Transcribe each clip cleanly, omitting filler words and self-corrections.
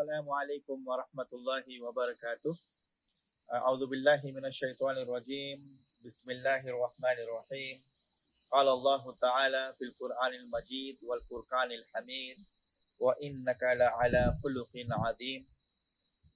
السلام علیکم ورحمۃ اللہ وبرکاتہ۔ اعوذ باللہ من الشیطان الرجیم، بسم اللہ الرحمن الرحیم۔ قال اللہ تعالی فی القرآن المجید والفرقان الحمید وإنک لعلی خلق عظیم۔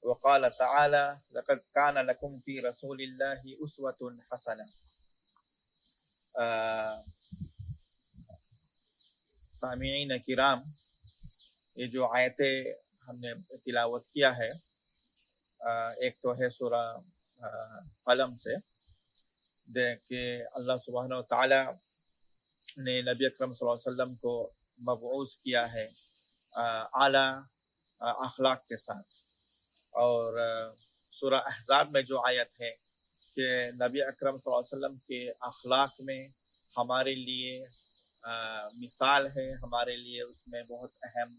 وقال تعالی لقد کان لکم فی رسول اللہ اسوۃ حسنہ۔ سامعین کرام، یہ جو آیتیں ہم نے تلاوت کیا ہے، ایک تو ہے سورہ قلم سے، کہ اللہ سبحانہ و تعالی نے نبی اکرم صلی اللہ علیہ وسلم کو مبعوث کیا ہے اعلیٰ اخلاق کے ساتھ۔ اور سورہ احزاب میں جو آیت ہے کہ نبی اکرم صلی اللہ علیہ وسلم کے اخلاق میں ہمارے لیے مثال ہے، ہمارے لیے اس میں بہت اہم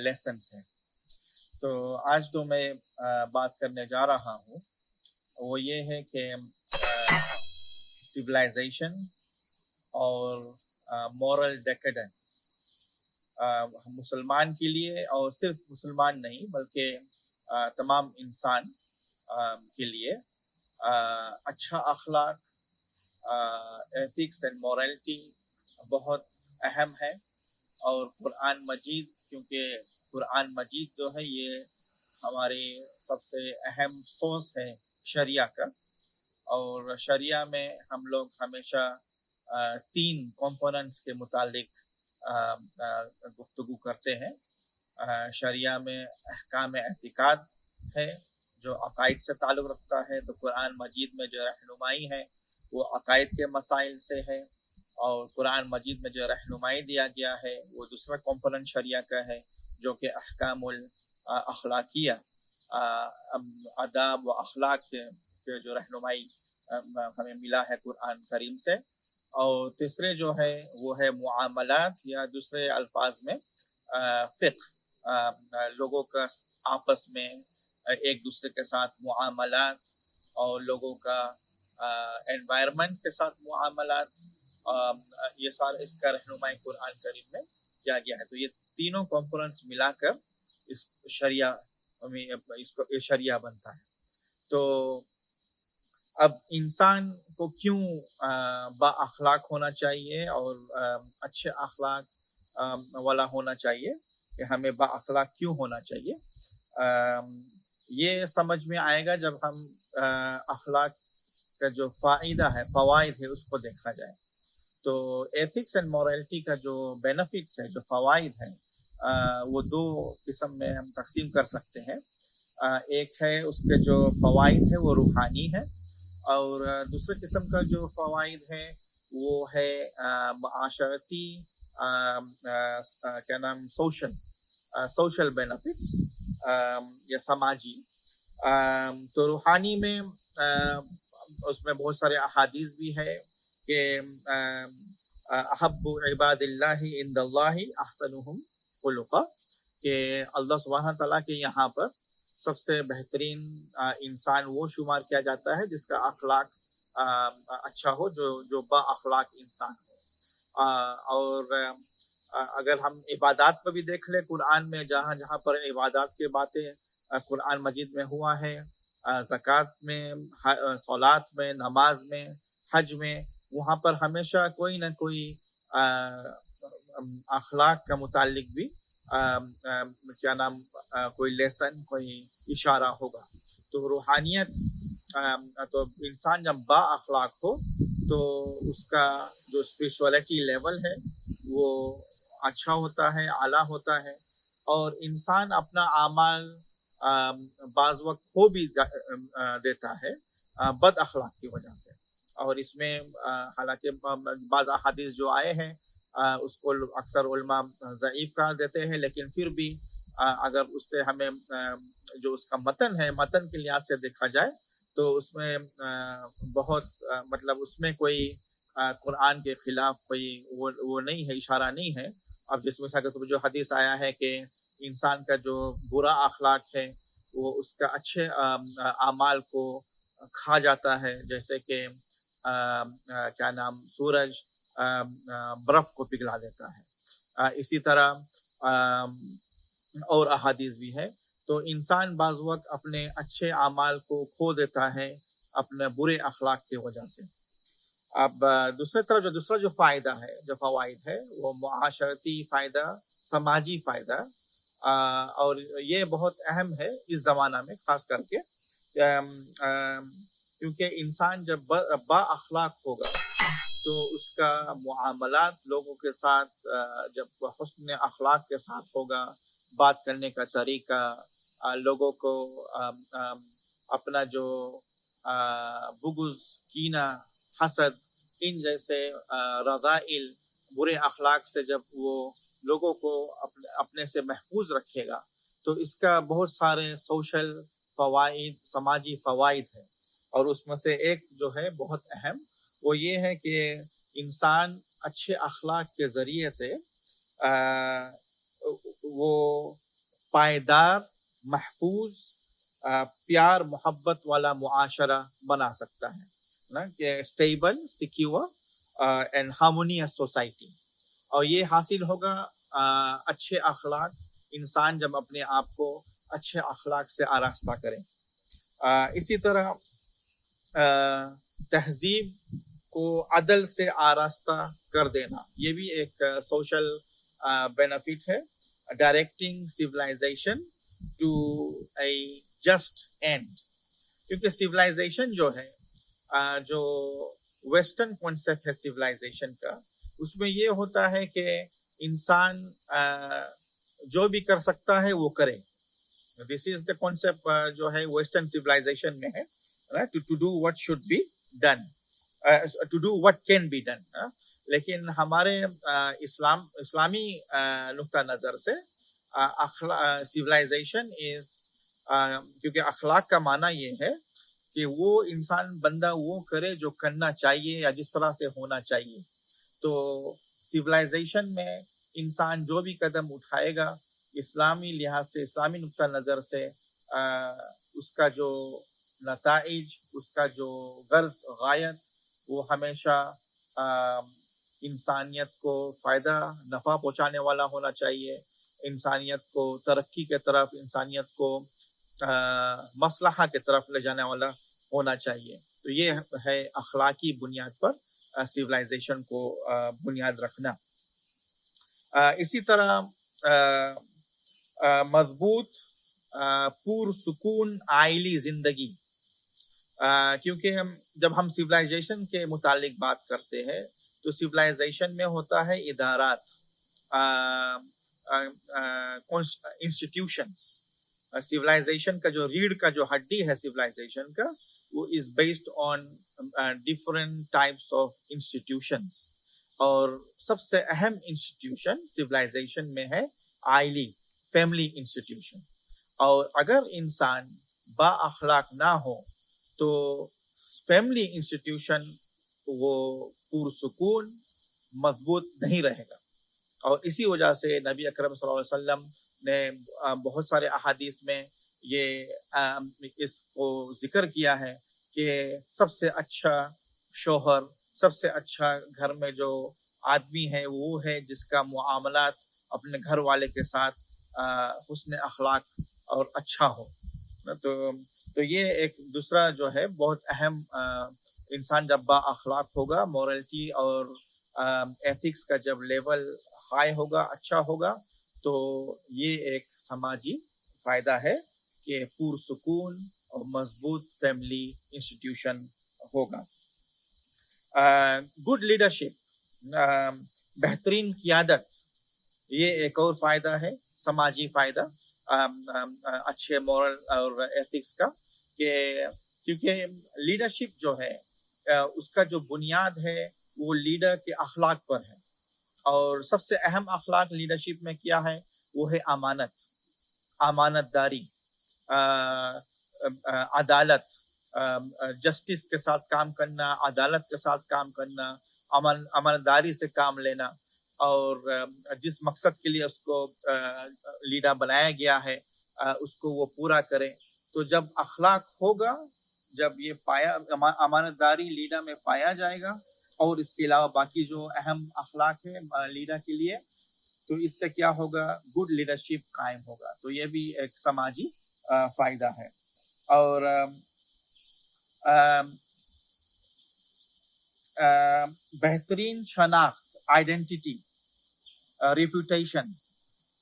لیسنس ہیں۔ تو آج جو میں بات کرنے جا رہا ہوں وہ یہ ہے کہ سویلائزیشن اور مورل ڈیکیڈنس مسلمان کے لیے، اور صرف مسلمان نہیں بلکہ تمام انسان کے لیے اچھا اخلاق، ایتھکس اینڈ مورالٹی بہت اہم ہے۔ اور قرآن مجید، کیونکہ قرآن مجید جو ہے یہ ہماری سب سے اہم سورس ہے شریعہ کا، اور شریعہ میں ہم لوگ ہمیشہ تین کمپوننٹس کے متعلق گفتگو کرتے ہیں۔ شریعہ میں احکام اعتقاد ہے جو عقائد سے تعلق رکھتا ہے، تو قرآن مجید میں جو رہنمائی ہے وہ عقائد کے مسائل سے ہے، اور قرآن مجید میں جو رہنمائی دیا گیا ہے وہ دوسرا کمپوننٹ شریعہ کا ہے جو کہ احکام الاخلاقیہ، آداب و اخلاق کے جو رہنمائی ہمیں ملا ہے قرآن کریم سے۔ اور تیسرے جو ہے وہ ہے معاملات، یا دوسرے الفاظ میں فقہ، لوگوں کا آپس میں ایک دوسرے کے ساتھ معاملات، اور لوگوں کا انوائرمنٹ کے ساتھ معاملات، یہ سارا اس کا رہنمائی قرآن کریم میں کیا گیا ہے۔ تو یہ تینوں کمپوننٹس ملا کر اس شریعہ میں یہ شریعہ بنتا ہے۔ تو اب انسان کو کیوں با اخلاق ہونا چاہیے اور اچھے اخلاق والا ہونا چاہیے، کہ ہمیں با اخلاق کیوں ہونا چاہیے، یہ سمجھ میں آئے گا جب ہم اخلاق کا جو فائدہ ہے، فوائد ہے، اس کو دیکھا جائے۔ تو ایتھکس اینڈ مورالٹی کا جو بینیفٹس ہے، جو فوائد ہیں، وہ دو قسم میں ہم تقسیم کر سکتے ہیں۔ ایک ہے اس کے جو فوائد ہے وہ روحانی ہے، اور دوسرے قسم کا جو فوائد ہے وہ ہے معاشرتی، کیا نام، سوشل بینیفٹس، یا سماجی۔ تو روحانی میں اس میں بہت سارے احادیث بھی ہے کہ احب عباد اللہ عند اللہ احسنہم خلقا، کہ اللہ سبحانہ تعالیٰ کے یہاں پر سب سے بہترین انسان وہ شمار کیا جاتا ہے جس کا اخلاق اچھا ہو، جو با اخلاق انسان ہو۔ اور اگر ہم عبادات پہ بھی دیکھ لیں، قرآن میں جہاں جہاں پر عبادات کی باتیں قرآن مجید میں ہوا ہے، زکوٰۃ میں، صلات میں، نماز میں، حج میں، وہاں پر ہمیشہ کوئی نہ کوئی اخلاق کا متعلق بھی کیا نام، کوئی لیسن، کوئی اشارہ ہوگا۔ تو روحانیت، تو انسان جب با اخلاق ہو تو اس کا جو اسپریچولیٹی لیول ہے وہ اچھا ہوتا ہے، اعلیٰ ہوتا ہے، اور انسان اپنا اعمال بعض وقت کھو بھی دیتا ہے بد اخلاق کی وجہ سے۔ اور اس میں حالانکہ بعض احادیث جو آئے ہیں اس کو اکثر علماء ضعیف قرار دیتے ہیں، لیکن پھر بھی اگر اس سے ہمیں جو اس کا متن ہے، متن کے لحاظ سے دیکھا جائے تو اس میں بہت مطلب اس میں کوئی قرآن کے خلاف کوئی وہ نہیں ہے، اشارہ نہیں ہے۔ اب جس میں جو حدیث آیا ہے کہ انسان کا جو برا اخلاق ہے وہ اس کا اچھے اعمال کو کھا جاتا ہے، جیسے کہ کیا نام، سورج برف کو پگھلا دیتا ہے۔ اسی طرح اور احادیث بھی ہے۔ تو انسان بعض وقت اپنے اچھے اعمال کو کھو دیتا ہے اپنے برے اخلاق کی وجہ سے. اب دوسری طرف دوسرا جو فائدہ ہے، جو فوائد ہے، وہ معاشرتی فائدہ، سماجی فائدہ، اور یہ بہت اہم ہے اس زمانہ میں خاص کر کے، کیونکہ انسان جب با اخلاق ہوگا تو اس کا معاملات لوگوں کے ساتھ جب حسن اخلاق کے ساتھ ہوگا، بات کرنے کا طریقہ، لوگوں کو اپنا جو بغض، کینہ، حسد، ان جیسے رذائل، برے اخلاق سے جب وہ لوگوں کو اپنے سے محفوظ رکھے گا تو اس کا بہت سارے سوشل فوائد، سماجی فوائد ہیں. اور اس میں سے ایک جو ہے بہت اہم، وہ یہ ہے کہ انسان اچھے اخلاق کے ذریعے سے وہ پائیدار، محفوظ، پیار محبت والا معاشرہ بنا سکتا ہے نا، کہ stable, secure and harmonious society. اور یہ حاصل ہوگا اچھے اخلاق، انسان جب اپنے آپ کو اچھے اخلاق سے آراستہ کرے. اسی طرح تہذیب کو عدل سے آراستہ کر دینا، یہ بھی ایک سوشل بینیفٹ ہے. Directing civilization to a just end, کیونکہ سویلائزیشن جو ہے، جو ویسٹرن کانسیپٹ ہے سویلائزیشن کا، اس میں یہ ہوتا ہے کہ انسان جو بھی کر سکتا ہے وہ کرے. دس از دا کانسیپٹ جو ہے ویسٹرن سویلائزیشن میں ہے، to do what should be done, to do what can be done. لیکن ہمارے اسلامی نقطہ نظر سے سویلائزیشن از، کیونکہ اخلاق کا معنی یہ ہے کہ وہ انسان بندہ وہ کرے جو کرنا چاہیے یا جس طرح سے ہونا چاہیے. تو سویلائزیشن میں انسان جو بھی قدم اٹھائے گا اسلامی لحاظ سے، اسلامی نقطہ نظر سے، اس کا جو نتائج، اس کا جو غرض، غایت، وہ ہمیشہ انسانیت کو فائدہ، نفع پہنچانے والا ہونا چاہیے، انسانیت کو ترقی کے طرف، انسانیت کو مصلحہ کے طرف لے جانے والا ہونا چاہیے. تو یہ ہے اخلاقی بنیاد پر سویلائزیشن کو بنیاد رکھنا. اسی طرح مضبوط، پرسکون عائلی زندگی، کیونکہ جب ہم سویلائزیشن کے متعلق بات کرتے ہیں تو سویلائزیشن میں ہوتا ہے ادارات، انسٹیٹیوشنس. سویلائزیشن کا جو ریڑھ کا جو ہڈی ہے سویلائزیشن کا، وہ is based on different types of institutions. اور سب سے اہم انسٹیٹیوشن سویلائزیشن میں ہے عائلی، فیملی انسٹیٹیوشن. اور اگر انسان با اخلاق نہ ہو تو فیملی انسٹیٹیوشن وہ پرسکون، مضبوط نہیں رہے گا. اور اسی وجہ سے نبی اکرم صلی اللہ علیہ وسلم نے بہت سارے احادیث میں اس کو ذکر کیا ہے کہ سب سے اچھا شوہر، سب سے اچھا گھر میں جو آدمی ہے وہ ہے جس کا معاملات اپنے گھر والے کے ساتھ حسن اخلاق اور اچھا ہو. تو یہ ایک دوسرا جو ہے بہت اہم، انسان جب با اخلاق ہوگا، مورلٹی اور ایتھکس کا جب لیول ہائی ہوگا، اچھا ہوگا، تو یہ ایک سماجی فائدہ ہے کہ پرسکون اور مضبوط فیملی انسٹیٹیوشن ہوگا. گڈ لیڈرشپ، بہترین قیادت، یہ ایک اور فائدہ ہے، سماجی فائدہ اچھے مورل اور ایتھکس کا، کہ کیونکہ لیڈرشپ جو ہے اس کا جو بنیاد ہے وہ لیڈر کے اخلاق پر ہے. اور سب سے اہم اخلاق لیڈرشپ میں کیا ہے؟ وہ ہے امانت، امانت داری، عدالت، جسٹس کے ساتھ کام کرنا، عدالت کے ساتھ کام کرنا، امانت داری سے کام لینا، اور جس مقصد کے لیے اس کو لیڈر بنایا گیا ہے اس کو وہ پورا کرے. تو جب اخلاق ہوگا، جب یہ پایا، امانت داری لیڈر میں پایا جائے گا، اور اس کے علاوہ باقی جو اہم اخلاق ہے لیڈر کے لیے، تو اس سے کیا ہوگا؟ گڈ لیڈرشپ قائم ہوگا. تو یہ بھی ایک سماجی فائدہ ہے. اور بہترین شناخت، آئیڈینٹی، ریپوٹیشن،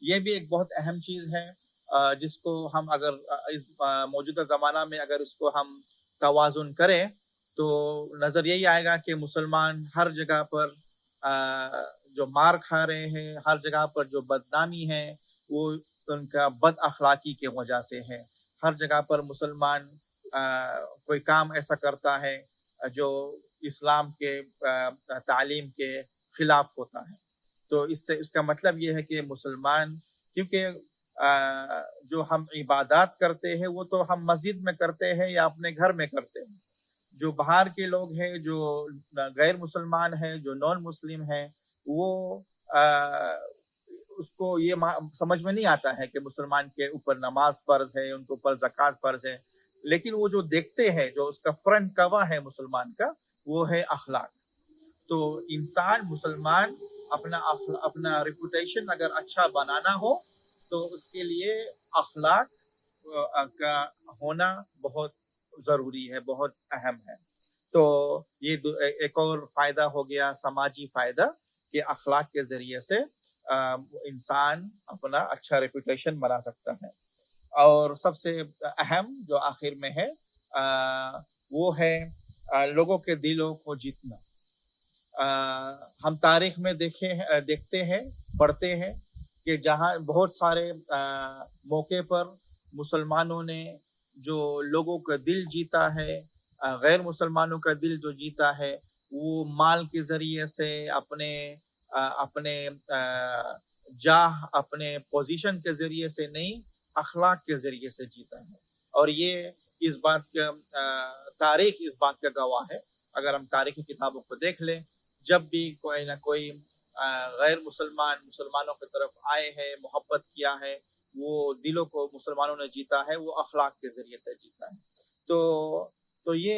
یہ بھی ایک بہت اہم چیز ہے جس کو ہم اگر اس موجودہ زمانہ میں اگر اس کو ہم توازن کریں تو نظر یہی آئے گا کہ مسلمان ہر جگہ پر جو مار کھا رہے ہیں، ہر جگہ پر جو بدنامی ہے وہ ان کا بد اخلاقی کی وجہ سے ہے. ہر جگہ پر مسلمان کوئی کام ایسا کرتا ہے جو اسلام کے تعلیم کے خلاف ہوتا ہے. تو اس کا مطلب یہ ہے کہ مسلمان، کیونکہ جو ہم عبادات کرتے ہیں وہ تو ہم مسجد میں کرتے ہیں یا اپنے گھر میں کرتے ہیں. جو باہر کے لوگ ہیں، جو غیر مسلمان ہیں، جو نان مسلم ہیں، وہ اس کو یہ سمجھ میں نہیں آتا ہے کہ مسلمان کے اوپر نماز فرض ہے، ان کے اوپر زکوٰۃ فرض ہے. لیکن وہ جو دیکھتے ہیں، جو اس کا فرنٹ کور ہے مسلمان کا، وہ ہے اخلاق. تو انسان مسلمان اپنا ریپوٹیشن اگر اچھا بنانا ہو تو اس کے لیے اخلاق کا ہونا بہت ضروری ہے، بہت اہم ہے. تو یہ ایک اور فائدہ ہو گیا سماجی فائدہ کہ اخلاق کے ذریعے سے انسان اپنا اچھا ریپوٹیشن بنا سکتا ہے. اور سب سے اہم جو آخر میں ہے وہ ہے لوگوں کے دلوں کو جیتنا. ہم تاریخ میں دیکھتے ہیں، پڑھتے ہیں کہ جہاں بہت سارے موقع پر مسلمانوں نے جو لوگوں کا دل جیتا ہے، غیر مسلمانوں کا دل جو جیتا ہے، وہ مال کے ذریعے سے، اپنے جاہ، اپنے پوزیشن کے ذریعے سے نہیں، اخلاق کے ذریعے سے جیتا ہے. اور یہ اس بات کا تاریخ اس بات کا گواہ ہے. اگر ہم تاریخی کتابوں کو دیکھ لیں، جب بھی کوئی نہ کوئی غیر مسلمانوں کی طرف آئے ہیں، محبت کیا ہے، وہ دلوں کو مسلمانوں نے جیتا ہے، وہ اخلاق کے ذریعے سے جیتا ہے. تو یہ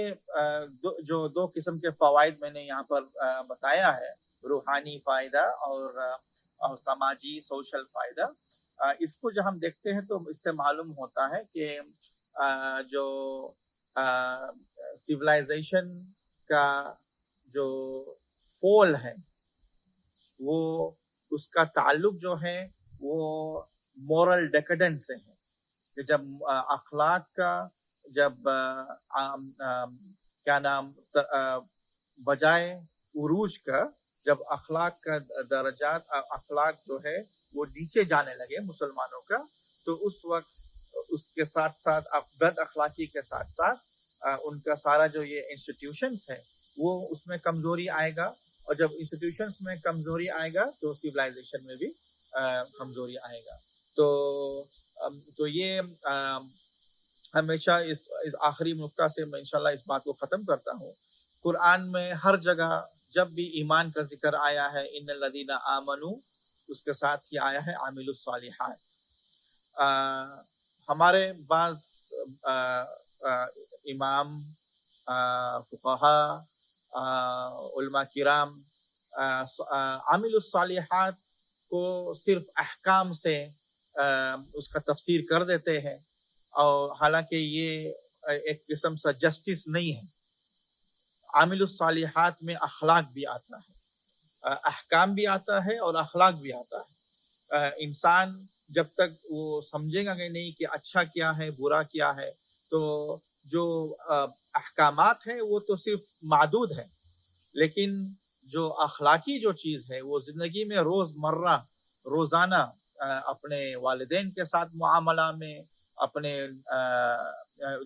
جو دو قسم کے فوائد میں نے یہاں پر بتایا ہے، روحانی فائدہ اور سماجی سوشل فائدہ، اس کو جب ہم دیکھتے ہیں تو اس سے معلوم ہوتا ہے کہ جو سیولائزیشن کا جو فول ہے، وہ اس کا تعلق جو ہے وہ مورل ڈیکیڈنس سے ہے. کہ جب اخلاق کا بجائے عروج کا، جب اخلاق کا درجات، اخلاق جو ہے وہ نیچے جانے لگے مسلمانوں کا، تو اس وقت اس کے ساتھ ساتھ بد اخلاقی کے ساتھ ساتھ ان کا سارا جو یہ انسٹیٹیوشنز ہے وہ اس میں کمزوری آئے گا. اور جب انسٹیٹیوشنز میں کمزوری آئے گا تو سیولائزیشن میں بھی کمزوری آئے گا. تو یہ ہمیشہ اس آخری نقطہ سے میں انشاءاللہ اس بات کو ختم کرتا ہوں. قرآن میں ہر جگہ جب بھی ایمان کا ذکر آیا ہے، ان الذین آمنوا، اس کے ساتھ ہی آیا ہے عاملوا الصالحات. ہمارے بعض امام، فقہا، علماء کرام عاملوا الصالحات کو صرف احکام سے اس کا تفسیر کر دیتے ہیں، اور حالانکہ یہ ایک قسم سے جسٹس نہیں ہے. عامل الصالحات میں اخلاق بھی آتا ہے، احکام بھی آتا ہے اور اخلاق بھی آتا ہے. انسان جب تک وہ سمجھے گا کہ نہیں کہ اچھا کیا ہے، برا کیا ہے، تو جو احکامات ہیں وہ تو صرف معدود ہے، لیکن جو اخلاقی جو چیز ہے وہ زندگی میں روزانہ اپنے والدین کے ساتھ معاملہ میں، اپنے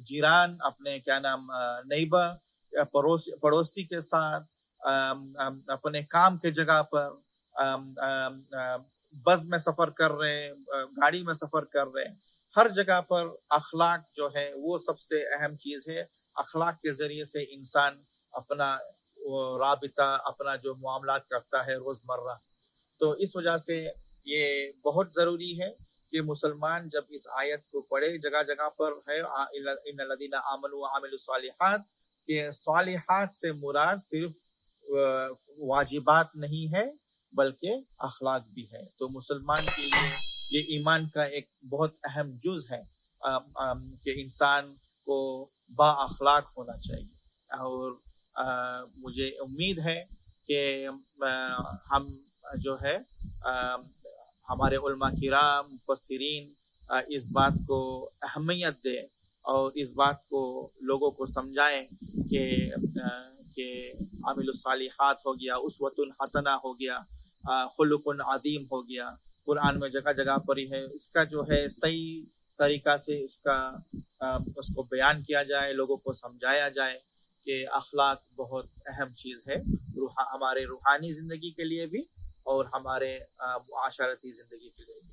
جیران، اپنے نیبر، پڑوسی کے ساتھ، اپنے کام کے جگہ پر، بس میں سفر کر رہے، گاڑی میں سفر کر رہے، ہر جگہ پر اخلاق جو ہے وہ سب سے اہم چیز ہے. اخلاق کے ذریعے سے انسان اپنا رابطہ، اپنا جو معاملات کرتا ہے روزمرہ. تو اس وجہ سے یہ بہت ضروری ہے کہ مسلمان جب اس آیت کو پڑھے، جگہ جگہ پر ہے ان الذین آمنوا وعملوا الصالحات، کہ صالحات سے مراد صرف واجبات نہیں ہے، بلکہ اخلاق بھی ہے. تو مسلمان کے لیے یہ ایمان کا ایک بہت اہم جز ہے کہ انسان کو با اخلاق ہونا چاہیے. اور مجھے امید ہے کہ ہم جو ہے ہمارے علماء کرام مفسرین اس بات کو اہمیت دیں اور اس بات کو لوگوں کو سمجھائیں کہ عامل الصالحات ہو گیا، اسوۃ حسنہ ہو گیا، خلق عظیم ہو گیا، قرآن میں جگہ جگہ پر ہی ہے. اس کا جو ہے صحیح طریقہ سے اس کو بیان کیا جائے، لوگوں کو سمجھایا جائے کہ اخلاق بہت اہم چیز ہے ہمارے روحانی زندگی کے لیے بھی اور ہمارے معاشرتی زندگی کے لیے بھی.